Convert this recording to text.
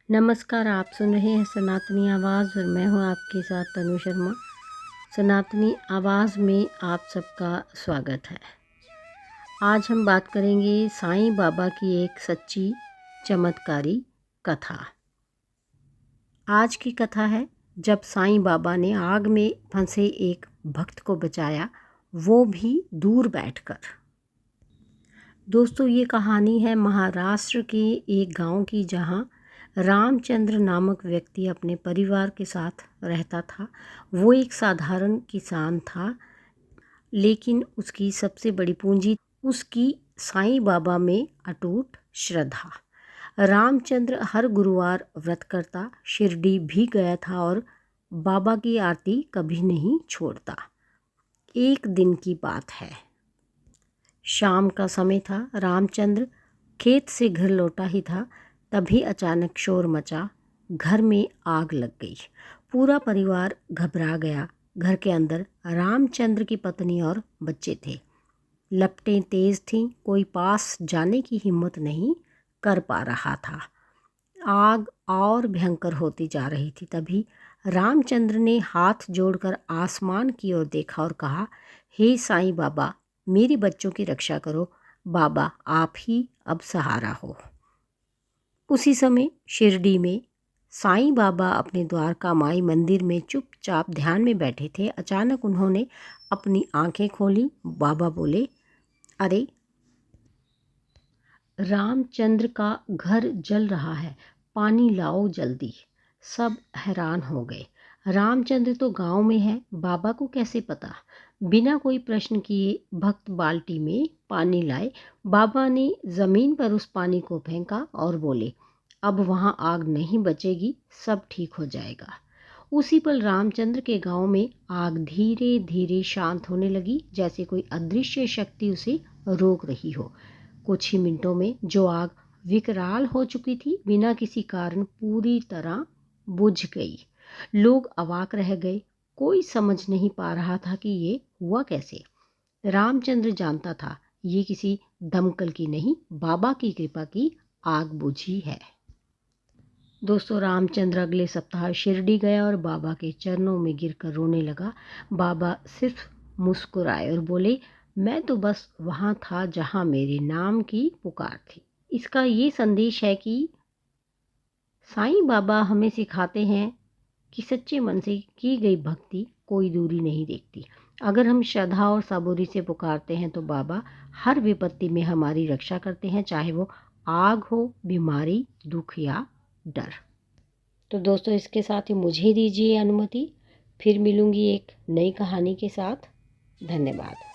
नमस्कार, आप सुन रहे हैं सनातनी आवाज़ और मैं हूं आपके साथ तनु शर्मा। सनातनी आवाज़ में आप सबका स्वागत है। आज हम बात करेंगे साईं बाबा की एक सच्ची चमत्कारी कथा। आज की कथा है जब साईं बाबा ने आग में फंसे एक भक्त को बचाया, वो भी दूर बैठकर। दोस्तों, ये कहानी है महाराष्ट्र के एक गांव की, जहां रामचंद्र नामक व्यक्ति अपने परिवार के साथ रहता था। वो एक साधारण किसान था, लेकिन उसकी सबसे बड़ी पूंजी उसकी साईं बाबा में अटूट श्रद्धा। रामचंद्र हर गुरुवार व्रत करता, शिरडी भी गया था और बाबा की आरती कभी नहीं छोड़ता। एक दिन की बात है, शाम का समय था। रामचंद्र खेत से घर लौटा ही था, तभी अचानक शोर मचा। घर में आग लग गई। पूरा परिवार घबरा गया। घर के अंदर रामचंद्र की पत्नी और बच्चे थे। लपटें तेज थीं, कोई पास जाने की हिम्मत नहीं कर पा रहा था। आग और भयंकर होती जा रही थी। तभी रामचंद्र ने हाथ जोड़कर आसमान की ओर देखा और कहा, हे साईं बाबा, मेरे बच्चों की रक्षा करो। बाबा, आप ही अब सहारा हो। उसी समय शिरडी में साईं बाबा अपने द्वारका माई मंदिर में चुपचाप ध्यान में बैठे थे। अचानक उन्होंने अपनी आंखें खोली। बाबा बोले, अरे, रामचंद्र का घर जल रहा है, पानी लाओ जल्दी। सब हैरान हो गए। रामचंद्र तो गांव में है, बाबा को कैसे पता? बिना कोई प्रश्न किए भक्त बाल्टी में पानी लाए। बाबा ने जमीन पर उस पानी को फेंका और बोले, अब वहां आग नहीं बचेगी, सब ठीक हो जाएगा। उसी पल रामचंद्र के गांव में आग धीरे धीरे शांत होने लगी, जैसे कोई अदृश्य शक्ति उसे रोक रही हो। कुछ ही मिनटों में जो आग विकराल हो चुकी थी, बिना किसी कारण पूरी तरह बुझ गई। लोग अवाक रह गए। कोई समझ नहीं पा रहा था कि ये हुआ कैसे। रामचंद्र जानता था, ये किसी दमकल की नहीं, बाबा की कृपा की आग बुझी है। दोस्तों, रामचंद्र अगले सप्ताह शिरडी गया और बाबा के चरणों में गिरकर रोने लगा। बाबा सिर्फ मुस्कुराए और बोले, मैं तो बस वहाँ था जहाँ मेरे नाम की पुकार थी। इसका ये संदेश है कि साईं बाबा हमें सिखाते हैं कि सच्चे मन से की गई भक्ति कोई दूरी नहीं देखती। अगर हम श्रद्धा और सबूरी से पुकारते हैं तो बाबा हर विपत्ति में हमारी रक्षा करते हैं, चाहे वो आग हो, बीमारी, दुख या डर। तो दोस्तों, इसके साथ ही मुझे दीजिए अनुमति। फिर मिलूंगी एक नई कहानी के साथ। धन्यवाद।